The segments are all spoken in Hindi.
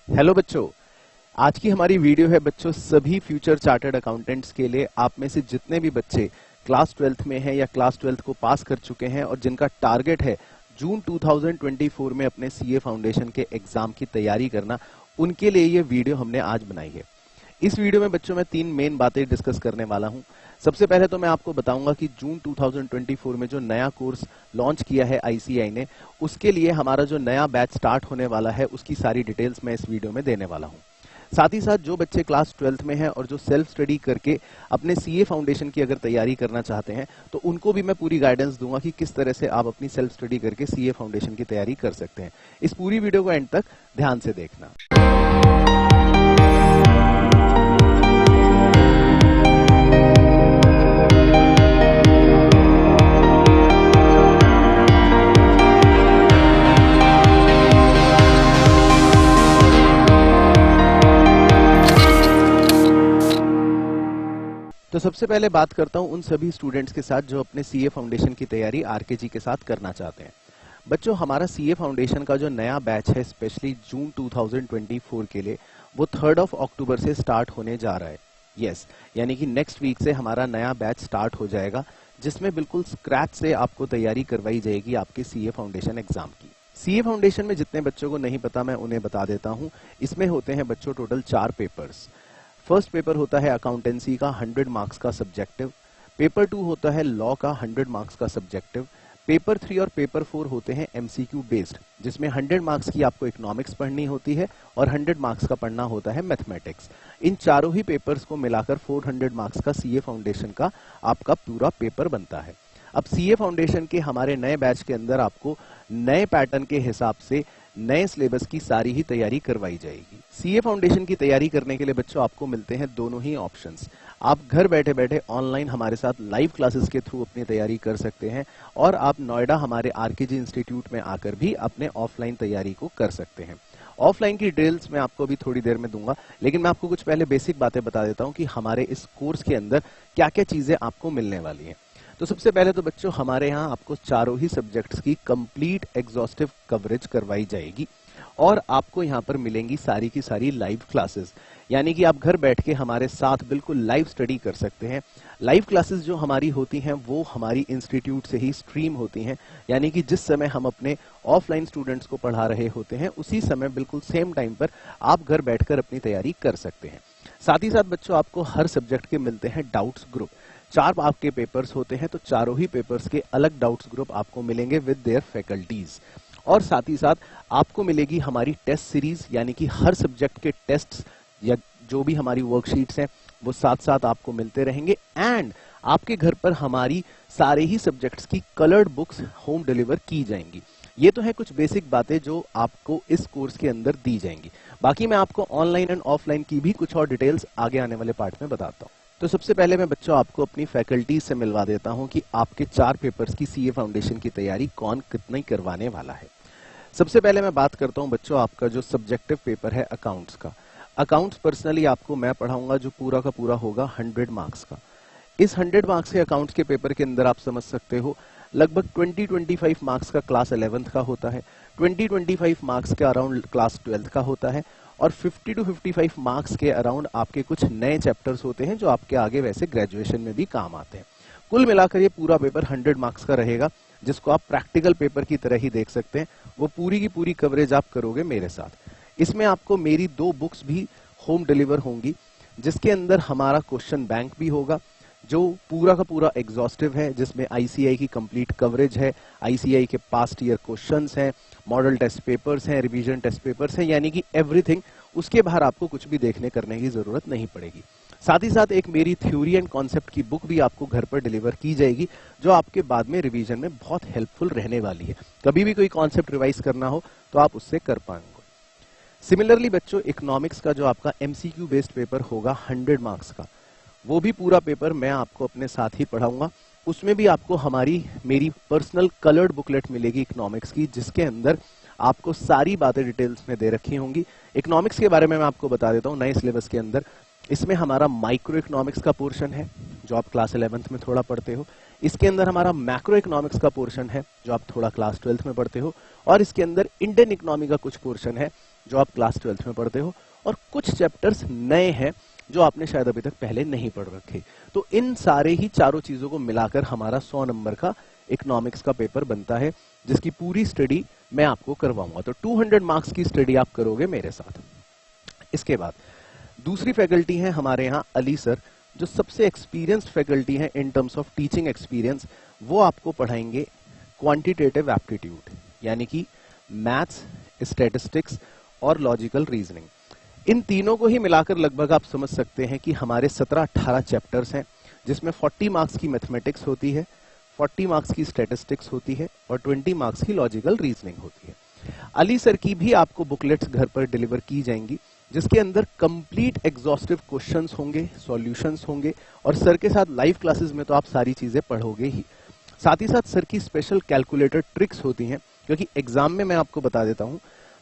हेलो बच्चों, आज की हमारी वीडियो है बच्चों सभी फ्यूचर चार्टर्ड अकाउंटेंट्स के लिए। आप में से जितने भी बच्चे क्लास 12th में हैं या क्लास 12th को पास कर चुके हैं और जिनका टारगेट है जून 2024 में अपने सीए फाउंडेशन के एग्जाम की तैयारी करना, उनके लिए ये वीडियो हमने आज बनाई है। इस वीडियो में बच्चों मैं 3 मेन बातें डिस्कस करने वाला हूं। सबसे पहले तो मैं आपको बताऊंगा कि जून 2024 में जो नया कोर्स लॉन्च किया है आईसीएआई ने, उसके लिए हमारा जो नया बैच स्टार्ट होने वाला है उसकी सारी डिटेल्स मैं इस वीडियो में देने वाला हूं। साथ ही साथ जो बच्चे क्लास 12th में हैं और जो सेल्फ स्टडी करके अपने सीए फाउंडेशन की अगर तैयारी करना चाहते हैं तो उनको भी मैं पूरी गाइडेंस दूंगा कि किस तरह से आप अपनी सेल्फ स्टडी करके सीए फाउंडेशन की तैयारी कर सकते हैं। इस पूरी वीडियो को एंड तक ध्यान से देखना। तो सबसे पहले बात करता हूं उन सभी स्टूडेंट्स के साथ जो अपने सीए फाउंडेशन की तैयारी आरकेजी के साथ करना चाहते हैं। बच्चों, हमारा सीए फाउंडेशन का जो नया बैच है स्पेशली जून 2024 के लिए, वो 3 अक्टूबर से स्टार्ट होने जा रहा है। यस, यानी कि नेक्स्ट वीक से हमारा नया बैच स्टार्ट हो जाएगा, जिसमें बिल्कुल स्क्रैच से आपको तैयारी करवाई जाएगी आपके सीए फाउंडेशन एग्जाम की। सीए फाउंडेशन में जितने बच्चों को नहीं पता मैं उन्हें बता देता हूं। इसमें होते हैं बच्चों टोटल 4 पेपर्स। फर्स्ट पेपर होता है अकाउंटेंसी का 100 मार्क्स का सब्जेक्टिव। पेपर 2 होता है लॉ का 100 मार्क्स का सब्जेक्टिव। पेपर 3 और पेपर 4 होते हैं एमसीक्यू बेस्ड, जिसमें 100 मार्क्स की आपको इकोनॉमिक्स पढ़नी होती है और 100 मार्क्स का पढ़ना होता है मैथमेटिक्स। इन चारों ही पेपर्स को मिलाकर 400 मार्क्स का सीए फाउंडेशन का आपका पूरा पेपर बनता है। अब सीए फाउंडेशन के हमारे नए बैच के अंदर आपको नए पैटर्न के हिसाब से नए सिलेबस की सारी ही तैयारी करवाई जाएगी। सीए फाउंडेशन की तैयारी करने के लिए बच्चों आपको मिलते हैं दोनों ही ऑप्शंस। आप घर बैठे बैठे ऑनलाइन हमारे साथ लाइव क्लासेस के थ्रू अपनी तैयारी कर सकते हैं और आप नोएडा हमारे आरकेजी इंस्टीट्यूट में आकर भी अपने ऑफलाइन तैयारी को कर सकते हैं। ऑफलाइन की डिटेल्स मैं आपको भी थोड़ी देर में दूंगा, लेकिन मैं आपको कुछ पहले बेसिक बातें बता देता हूं कि हमारे इस कोर्स के अंदर क्या क्या चीजें आपको मिलने वाली हैं। तो सबसे पहले तो बच्चों हमारे यहाँ आपको चारों ही सब्जेक्ट्स की कंप्लीट एग्जॉस्टिव कवरेज करवाई जाएगी और आपको यहाँ पर मिलेंगी सारी की सारी लाइव क्लासेस, यानी कि आप घर बैठ के हमारे साथ बिल्कुल लाइव स्टडी कर सकते हैं। लाइव क्लासेस जो हमारी होती हैं वो हमारी इंस्टीट्यूट से ही स्ट्रीम होती हैं, यानी कि जिस समय हम अपने ऑफलाइन स्टूडेंट्स को पढ़ा रहे होते हैं उसी समय बिल्कुल सेम टाइम पर आप घर बैठकर अपनी तैयारी कर सकते हैं। साथ ही साथ बच्चों आपको हर सब्जेक्ट के मिलते हैं डाउट्स ग्रुप। 4 आपके पेपर्स होते हैं तो चारों ही पेपर्स के अलग डाउट्स ग्रुप आपको मिलेंगे विद देयर फैकल्टीज। और साथ ही साथ आपको मिलेगी हमारी टेस्ट सीरीज, यानी कि हर सब्जेक्ट के टेस्ट्स या जो भी हमारी वर्कशीट्स हैं वो साथ साथ आपको मिलते रहेंगे। एंड आपके घर पर हमारी सारे ही सब्जेक्ट्स की कलर्ड बुक्स होम डिलीवर की जाएंगी। ये तो है कुछ बेसिक बातें जो आपको इस कोर्स के अंदर दी जाएंगी। बाकी मैं आपको ऑनलाइन एंड ऑफलाइन की भी कुछ और डिटेल्स आगे आने वाले पार्ट में बताता हूँ। तो सबसे पहले मैं बच्चों आपको अपनी फैकल्टी से मिलवा देता हूं कि आपके 4 पेपर्स की सीए फाउंडेशन की तैयारी कौन कितना करवाने वाला है। सबसे पहले मैं बात करता हूं बच्चों आपका जो सब्जेक्टिव पेपर है अकाउंट्स का। अकाउंट्स पर्सनली आपको मैं पढ़ाऊंगा जो पूरा का पूरा होगा 100 मार्क्स का। इस 100 मार्क्स के अकाउंट्स के पेपर के अंदर आप समझ सकते हो लगभग 20-25 मार्क्स का क्लास 11th का होता है, 20-25 मार्क्स के अराउंड क्लास 12th का होता है और 50 to 55 मार्क्स के अराउंड आपके कुछ नए चैप्टर्स होते हैं जो आपके आगे वैसे ग्रेजुएशन में भी काम आते हैं। कुल मिलाकर ये पूरा पेपर 100 मार्क्स का रहेगा, जिसको आप प्रैक्टिकल पेपर की तरह ही देख सकते हैं। वो पूरी की पूरी कवरेज आप करोगे मेरे साथ। इसमें आपको मेरी 2 बुक्स भी होम डिलीवर होंगी, जिसके अंदर हमारा क्वेश्चन बैंक भी होगा जो पूरा का पूरा एग्जॉस्टिव है, जिसमें आईसीएआई की कंप्लीट कवरेज है, आईसीएआई के पास्ट ईयर क्वेश्चंस हैं, मॉडल टेस्ट पेपर्स हैं, रिवीजन टेस्ट पेपर्स हैं, यानी कि एवरीथिंग। उसके बाहर आपको कुछ भी देखने करने की जरूरत नहीं पड़ेगी। साथ ही साथ एक मेरी थ्योरी एंड कॉन्सेप्ट की बुक भी आपको घर पर डिलीवर की जाएगी, जो आपके बाद में रिवीजन में बहुत हेल्पफुल रहने वाली है। कभी भी कोई कॉन्सेप्ट रिवाइज करना हो तो आप उससे कर पाएंगे। सिमिलरली बच्चों इकोनॉमिक्स का जो आपका एमसीक्यू बेस्ड पेपर होगा 100 मार्क्स का, वो भी पूरा पेपर मैं आपको अपने साथ ही पढ़ाऊंगा। उसमें भी आपको मेरी पर्सनल कलर्ड बुकलेट मिलेगी इकोनॉमिक्स की, जिसके अंदर आपको सारी बातें डिटेल्स में दे रखी होंगी। इकोनॉमिक्स के बारे में मैं आपको बता देता हूँ नए सिलेबस के अंदर। इसमें हमारा माइक्रो इकोनॉमिक्स का पोर्शन है जो आप क्लास 11th में थोड़ा पढ़ते हो। इसके अंदर हमारा मैक्रो इकोनॉमिक्स का पोर्शन है जो आप थोड़ा क्लास 12th में पढ़ते हो। और इसके अंदर इंडियन इकोनॉमी का कुछ पोर्शन है जो आप क्लास 12th में पढ़ते हो, और कुछ चैप्टर्स नए हैं जो आपने शायद अभी तक पहले नहीं पढ़ रखे। तो इन सारे ही चारों चीजों को मिलाकर हमारा 100 नंबर का इकोनॉमिक्स का पेपर बनता है, जिसकी पूरी स्टडी मैं आपको करवाऊंगा। तो 200 मार्क्स की स्टडी आप करोगे मेरे साथ। इसके बाद दूसरी फैकल्टी है हमारे यहाँ अली सर, जो सबसे एक्सपीरियंस्ड फैकल्टी है in terms of teaching experience. वो आपको पढ़ाएंगे क्वांटिटेटिव एप्टीट्यूड, यानी कि मैथ्स, स्टैटिस्टिक्स और लॉजिकल रीजनिंग। इन तीनों को ही मिलाकर लगभग आप समझ सकते हैं कि हमारे 17-18 चैप्टर्स हैं, जिसमें 40 मार्क्स की मैथमेटिक्स होती है, 40 मार्क्स की स्टैटिस्टिक्स होती है और 20 मार्क्स की लॉजिकल रीजनिंग होती है। अली सर की भी आपको बुकलेट्स घर पर डिलीवर की जाएंगी, जिसके अंदर कंप्लीट एग्जॉस्टिव क्वेश्चंस होंगे, सॉल्यूशंस होंगे, और सर के साथ लाइव क्लासेस में तो आप सारी चीजें पढ़ोगे ही। साथ ही साथ सर की स्पेशल कैलकुलेटर ट्रिक्स होती हैं, क्योंकि एग्जाम में मैं आपको बता देता हूं,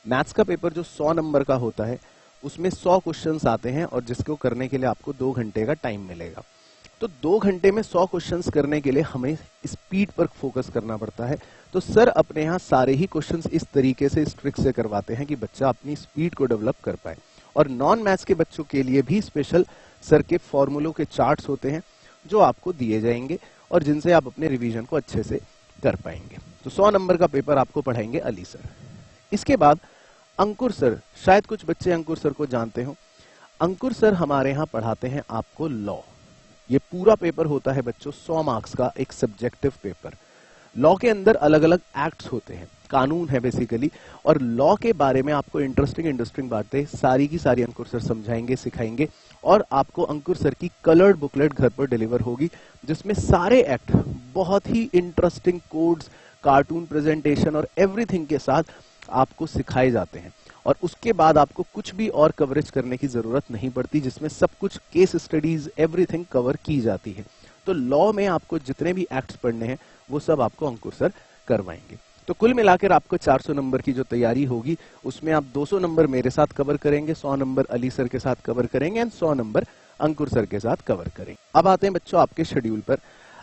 मैथ्स का पेपर जो 100 नंबर का होता है उसमें 100 क्वेश्चंस आते हैं, और जिसको करने के लिए आपको 2 घंटे का टाइम मिलेगा। तो 2 घंटे में 100 क्वेश्चंस करने के लिए हमें स्पीड पर फोकस करना पड़ता है। तो सर अपने यहाँ सारे ही क्वेश्चंस इस तरीके से, इस ट्रिक से करवाते हैं कि बच्चा अपनी स्पीड को डेवलप कर पाए। और नॉन मैथ्स के बच्चों के लिए भी स्पेशल सर के फॉर्मूलों के चार्ट्स होते हैं, जो आपको दिए जाएंगे और जिनसे आप अपने रिवीजन को अच्छे से कर पाएंगे। तो 100 नंबर का पेपर आपको पढ़ाएंगे अली सर। इसके बाद अंकुर सर, शायद कुछ बच्चे अंकुर सर को जानते हो। अंकुर सर हमारे यहाँ पढ़ाते हैं आपको लॉ। ये पूरा पेपर होता है बच्चों 100 मार्क्स का एक सब्जेक्टिव पेपर। लॉ के अंदर अलग अलग एक्ट्स होते हैं, कानून है बेसिकली, और लॉ के बारे में आपको इंटरेस्टिंग बातें सारी की सारी अंकुर सर समझाएंगे, सिखाएंगे। और आपको अंकुर सर की कलर्ड बुकलेट घर पर डिलीवर होगी, जिसमें सारे एक्ट बहुत ही इंटरेस्टिंग कोड्स, कार्टून प्रेजेंटेशन और एवरीथिंग के साथ आपको सिखाए जाते हैं। और उसके बाद आपको कुछ भी और कवरेज करने की जरूरत नहीं पड़ती, जिसमें सब कुछ केस स्टडीज एवरीथिंग कवर की जाती है। तो लॉ में आपको जितने भी एक्ट्स पढ़ने हैं वो सब आपको अंकुर सर करवाएंगे। तो कुल मिलाकर आपको 400 नंबर की जो तैयारी होगी, उसमें आप 200 नंबर मेरे साथ कवर करेंगे, 100 नंबर अली सर के साथ कवर करेंगे एंड 100 नंबर अंकुर सर के साथ कवर करेंगे। अब आते हैं बच्चों आपके शेड्यूल पर।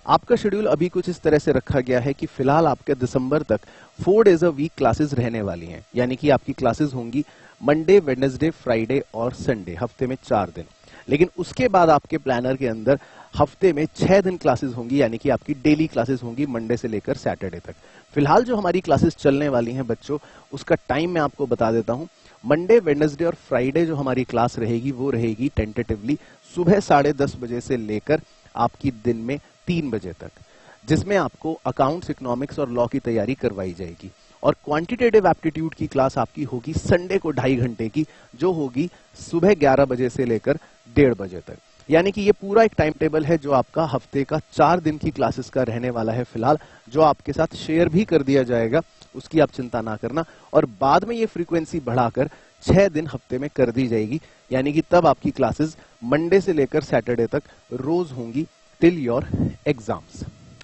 आपका शेड्यूल अभी कुछ इस तरह से रखा गया है कि फिलहाल आपके दिसंबर तक 4 डेज अ वीक क्लासेस रहने वाली हैं, यानी कि आपकी क्लासेस होंगी मंडे, वेडनेसडे, फ्राइडे और संडे, हफ्ते में 4 दिन। लेकिन उसके बाद आपके प्लानर के अंदर हफ्ते में 6 दिन क्लासेस होंगी, यानी कि आपकी डेली क्लासेस होंगी मंडे से लेकर सैटरडे तक। फिलहाल जो हमारी क्लासेस चलने वाली हैं बच्चों, उसका टाइम मैं आपको बता देता हूं। मंडे, वेडनेसडे और फ्राइडे जो हमारी क्लास रहेगी वो रहेगी टेंटेटिवली सुबह 10:30 बजे से लेकर आपकी दिन में 3 बजे तक, जिसमें आपको अकाउंट्स, इकोनॉमिक्स और लॉ की तैयारी करवाई जाएगी। और क्वांटिटेटिव एप्टीट्यूड की क्लास आपकी होगी संडे को 2.5 घंटे की, जो होगी सुबह 11 बजे से लेकर 1:30 बजे तक। यानी कि ये पूरा एक टाइम टेबल है जो आपका हफ्ते का 4 दिन की क्लासेस का रहने वाला है फिलहाल, जो आपके साथ शेयर भी कर दिया जाएगा, उसकी आप चिंता ना करना। और बाद में ये फ्रीक्वेंसी बढ़ाकर 6 दिन हफ्ते में कर दी जाएगी, यानी कि तब आपकी क्लासेस मंडे से लेकर सैटरडे तक रोज होंगी टिल योर एग्जाम्स।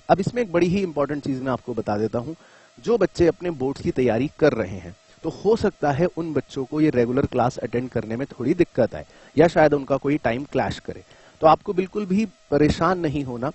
अब इसमें एक बड़ी ही इंपॉर्टेंट चीज मैं आपको बता देता हूं। जो बच्चे अपने बोर्ड्स की तैयारी कर रहे हैं, तो हो सकता है उन बच्चों को ये रेगुलर क्लास अटेंड करने में थोड़ी दिक्कत आए, या शायद उनका कोई टाइम क्लैश करे। तो आपको बिल्कुल भी परेशान नहीं होना।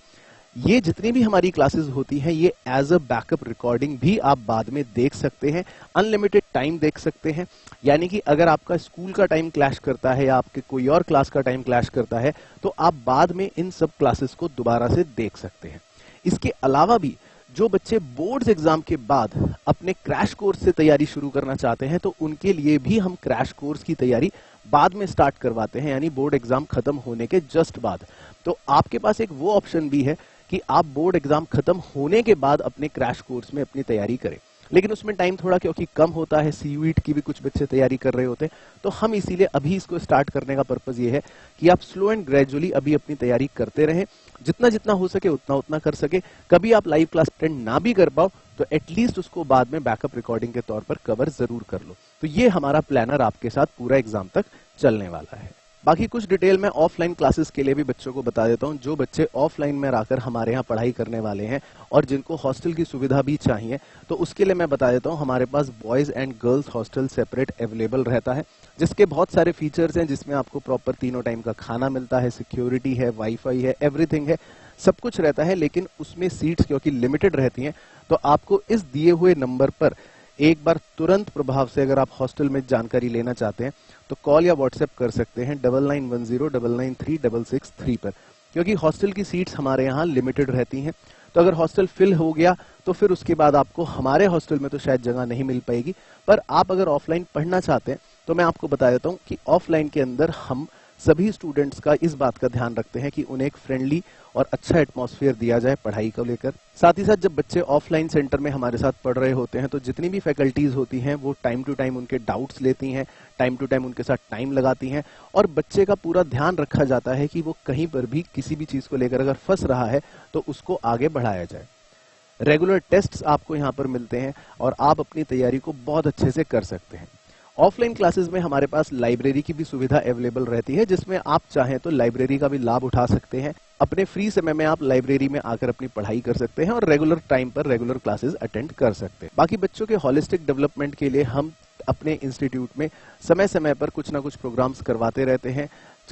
ये जितनी भी हमारी क्लासेस होती हैं, ये एज अ बैकअप रिकॉर्डिंग भी आप बाद में देख सकते हैं, अनलिमिटेड टाइम देख सकते हैं। यानी कि अगर आपका स्कूल का टाइम क्लैश करता है या आपके कोई और क्लास का टाइम क्लैश करता है, तो आप बाद में इन सब क्लासेस को दोबारा से देख सकते हैं। इसके अलावा भी जो बच्चे बोर्ड्स एग्जाम के बाद अपने क्रैश कोर्स से तैयारी शुरू करना चाहते हैं, तो उनके लिए भी हम क्रैश कोर्स की तैयारी बाद में स्टार्ट करवाते हैं, यानी बोर्ड एग्जाम खत्म होने के जस्ट बाद। तो आपके पास एक वो ऑप्शन भी है कि आप बोर्ड एग्जाम खत्म होने के बाद अपने क्रैश कोर्स में अपनी तैयारी करें। लेकिन उसमें टाइम थोड़ा क्योंकि कम होता है, सीयूईटी की भी कुछ बच्चे तैयारी कर रहे होते हैं, तो हम इसीलिए अभी इसको स्टार्ट करने का पर्पज ये है कि आप स्लो एंड ग्रेजुअली अभी अपनी तैयारी करते रहें, जितना जितना हो सके उतना उतना कर सके। कभी आप लाइव क्लास अटेंड ना भी कर पाओ तो एटलीस्ट उसको बाद में बैकअप रिकॉर्डिंग के तौर पर कवर जरूर कर लो। तो ये हमारा प्लानर आपके साथ पूरा एग्जाम तक चलने वाला है। बाकी कुछ डिटेल में ऑफलाइन क्लासेस के लिए भी बच्चों को बता देता हूं। जो बच्चे ऑफलाइन में आकर हमारे यहाँ पढ़ाई करने वाले हैं और जिनको हॉस्टल की सुविधा भी चाहिए, तो उसके लिए मैं बता देता हूं, हमारे पास boys and girls hostel separate available रहता है, जिसके बहुत सारे फीचर्स हैं, जिसमें आपको प्रॉपर तीनों टाइम का खाना मिलता है, सिक्योरिटी है, वाईफाई है, एवरीथिंग है, सब कुछ रहता है। लेकिन उसमें सीट्स क्योंकि लिमिटेड रहती हैं, तो आपको इस दिए हुए नंबर पर एक बार तुरंत प्रभाव से अगर आप हॉस्टल में जानकारी लेना चाहते हैं तो कॉल या व्हाट्सएप कर सकते हैं 9910993663 पर, क्योंकि हॉस्टल की सीट्स हमारे यहाँ लिमिटेड रहती हैं। तो अगर हॉस्टल फिल हो गया तो फिर उसके बाद आपको हमारे हॉस्टल में तो शायद जगह नहीं मिल पाएगी, पर आप अगर ऑफलाइन पढ़ना चाहते हैं तो मैं आपको बता देता हूँ कि ऑफलाइन के अंदर हम सभी स्टूडेंट्स का इस बात का ध्यान रखते हैं कि उन्हें एक फ्रेंडली और अच्छा एटमॉस्फेयर दिया जाए पढ़ाई को लेकर। साथ ही साथ जब बच्चे ऑफलाइन सेंटर में हमारे साथ पढ़ रहे होते हैं तो जितनी भी फैकल्टीज होती हैं वो टाइम टू टाइम उनके डाउट्स लेती हैं, टाइम टू टाइम उनके साथ टाइम लगाती हैं और बच्चे का पूरा ध्यान रखा जाता है कि वो कहीं पर भी किसी भी चीज को लेकर अगर फंस रहा है तो उसको आगे बढ़ाया जाए। रेगुलर टेस्ट्स आपको यहाँ पर मिलते हैं और आप अपनी तैयारी को बहुत अच्छे से कर सकते हैं। ऑफलाइन क्लासेस में हमारे पास लाइब्रेरी की भी सुविधा अवेलेबल रहती है, जिसमें आप चाहें तो लाइब्रेरी का भी लाभ उठा सकते हैं। अपने फ्री समय में आप लाइब्रेरी में आकर अपनी पढ़ाई कर सकते हैं और रेगुलर टाइम पर रेगुलर क्लासेस अटेंड कर सकते हैं। बाकी बच्चों के होलिस्टिक डेवलपमेंट के लिए हम अपने इंस्टीट्यूट में समय समय पर कुछ ना कुछ प्रोग्राम्स करवाते रहते हैं।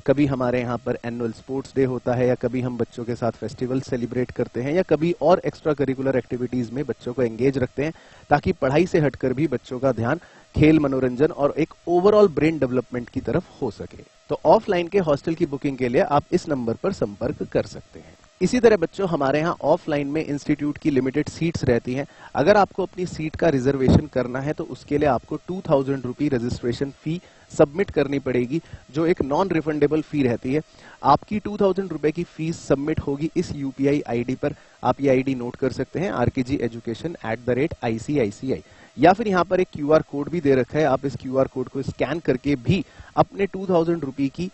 कभी हमारे यहाँ पर एनुअल स्पोर्ट्स डे होता है, या कभी हम बच्चों के साथ फेस्टिवल सेलिब्रेट करते हैं, या कभी और एक्स्ट्रा करिकुलर एक्टिविटीज में बच्चों को एंगेज रखते हैं, ताकि पढ़ाई से हटकर भी बच्चों का ध्यान खेल, मनोरंजन और एक ओवरऑल ब्रेन डेवलपमेंट की तरफ हो सके। तो ऑफलाइन के हॉस्टल की बुकिंग के लिए आप इस नंबर पर संपर्क कर सकते हैं। इसी तरह बच्चों हमारे यहाँ ऑफलाइन में इंस्टीट्यूट की लिमिटेड सीट्स रहती हैं। अगर आपको अपनी सीट का रिजर्वेशन करना है तो उसके लिए आपको 2000 रुपी रजिस्ट्रेशन फी सबमिट करनी पड़ेगी, जो एक नॉन रिफंडेबल फी रहती है। आपकी 2000 रुपए की फीस सबमिट होगी इस यूपीआई आईडी पर। आप ये आईडी नोट कर सकते हैं, rkgeducation@ICICI, या फिर यहाँ पर एक क्यूआर कोड भी दे रखा है। आप इस क्यूआर कोड को स्कैन करके भी अपने 2000 रुपए की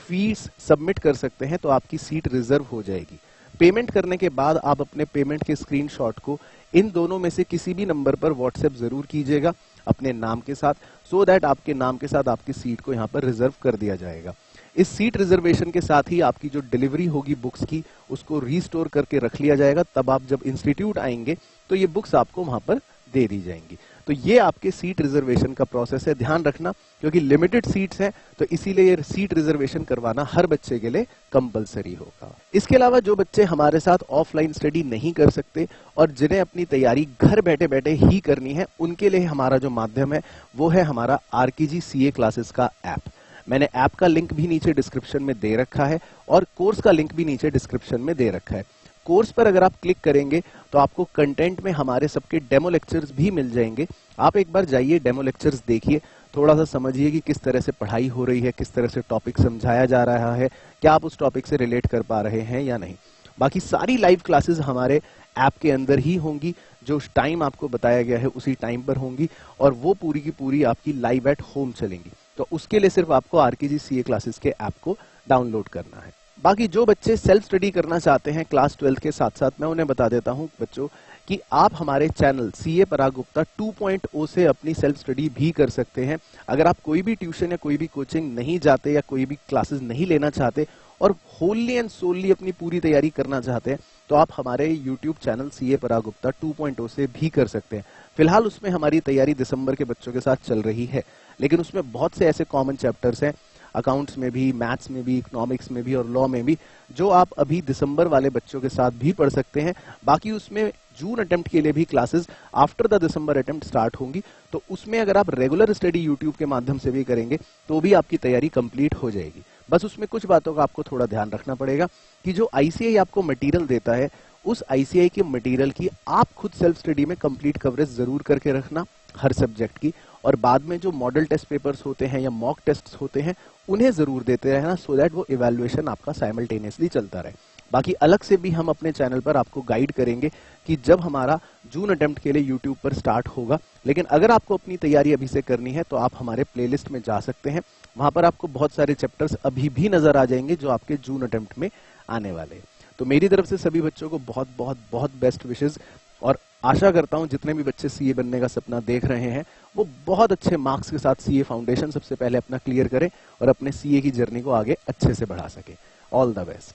फीस सबमिट कर सकते हैं, तो आपकी सीट रिजर्व हो जाएगी। पेमेंट करने के बाद आप अपने पेमेंट के स्क्रीनशॉट को इन दोनों में से किसी भी नंबर पर व्हाट्सएप जरूर कीजिएगा अपने नाम के साथ, सो दैट आपके नाम के साथ आपकी सीट को यहाँ पर रिजर्व कर दिया जाएगा। इस सीट रिजर्वेशन के साथ ही आपकी जो डिलीवरी होगी बुक्स की, उसको रीस्टोर करके रख लिया जाएगा। तब आप जब इंस्टीट्यूट आएंगे तो ये बुक्स आपको वहां पर दे दी जाएंगी। तो ये आपके सीट रिजर्वेशन का प्रोसेस है। ध्यान रखना, क्योंकि लिमिटेड सीट्स हैं तो इसीलिए ये सीट रिजर्वेशन करवाना हर बच्चे के लिए कंपलसरी होगा। इसके अलावा जो बच्चे हमारे साथ ऑफलाइन स्टडी नहीं कर सकते और जिन्हें अपनी तैयारी घर बैठे बैठे ही करनी है, उनके लिए हमारा जो माध्यम है वो है हमारा आरकेजी सीए क्लासेस का ऐप। मैंने ऐप का लिंक भी नीचे डिस्क्रिप्शन में दे रखा है और कोर्स का लिंक भी नीचे डिस्क्रिप्शन में दे रखा है। कोर्स पर अगर आप क्लिक करेंगे तो आपको कंटेंट में हमारे सबके डेमो लेक्चर्स भी मिल जाएंगे। आप एक बार जाइए, डेमो लेक्चर्स देखिए, थोड़ा सा समझिए कि किस तरह से पढ़ाई हो रही है, किस तरह से टॉपिक समझाया जा रहा है, क्या आप उस टॉपिक से रिलेट कर पा रहे हैं या नहीं। बाकी सारी लाइव क्लासेस हमारे ऐप के अंदर ही होंगी, जो टाइम आपको बताया गया है उसी टाइम पर होंगी, और वो पूरी की पूरी आपकी लाइव एट होम चलेंगी। तो उसके लिए सिर्फ आपको आरकेजी सीए क्लासेस के ऐप को डाउनलोड करना है। बाकी जो बच्चे सेल्फ स्टडी करना चाहते हैं क्लास 12 के साथ साथ, मैं उन्हें बता देता हूं बच्चों कि आप हमारे चैनल सीए पराग गुप्ता 2.0 से अपनी सेल्फ स्टडी भी कर सकते हैं। अगर आप कोई भी ट्यूशन या कोई भी कोचिंग नहीं जाते या कोई भी क्लासेस नहीं लेना चाहते और होली एंड सोली अपनी पूरी तैयारी करना चाहते हैं, तो आप हमारे यूट्यूब चैनल सीए पराग गुप्ता 2.0 से भी कर सकते हैं। फिलहाल उसमें हमारी तैयारी दिसंबर के बच्चों के साथ चल रही है, लेकिन उसमें बहुत से ऐसे कॉमन चैप्टर्स हैं, अकाउंट्स में भी, मैथ्स में भी, इकोनॉमिक्स में भी और लॉ में भी, जो आप अभी दिसंबर वाले बच्चों के साथ भी पढ़ सकते हैं। बाकी उसमें जून अटेम्प्ट के लिए भी classes after the December attempt start होंगी, तो उसमें अगर आप रेगुलर स्टडी यूट्यूब के माध्यम से भी करेंगे तो भी आपकी तैयारी कंप्लीट हो जाएगी। बस उसमें कुछ बातों का आपको थोड़ा ध्यान रखना पड़ेगा कि जो आईसीआई आपको मटेरियल देता है, उस आईसीआई के मटेरियल की आप खुद सेल्फ स्टडी में कंप्लीट कवरेज जरूर करके रखना हर सब्जेक्ट की, और बाद में जो मॉडल टेस्ट पेपर्स होते हैं या मॉक टेस्ट होते हैं उन्हें जरूर देते रहना, सो दैट वो इवैल्यूएशन आपका साइमल्टेनियसली चलता रहे। बाकी अलग से भी हम अपने चैनल पर आपको गाइड करेंगे कि जब हमारा जून अटेम्प्ट के लिए यूट्यूब पर स्टार्ट होगा। लेकिन अगर आपको अपनी तैयारी अभी से करनी है तो आप हमारे प्लेलिस्ट में जा सकते हैं, वहां पर आपको बहुत सारे चैप्टर्स अभी भी नजर आ जाएंगे जो आपके जून अटेम्प्ट में आने वाले हैं। तो मेरी तरफ से सभी बच्चों को बहुत बहुत बहुत बेस्ट विशेष, और आशा करता हूं जितने भी बच्चे सीए बनने का सपना देख रहे हैं वो बहुत अच्छे मार्क्स के साथ सीए फाउंडेशन सबसे पहले अपना क्लियर करें और अपने सीए की जर्नी को आगे अच्छे से बढ़ा सके। All the best.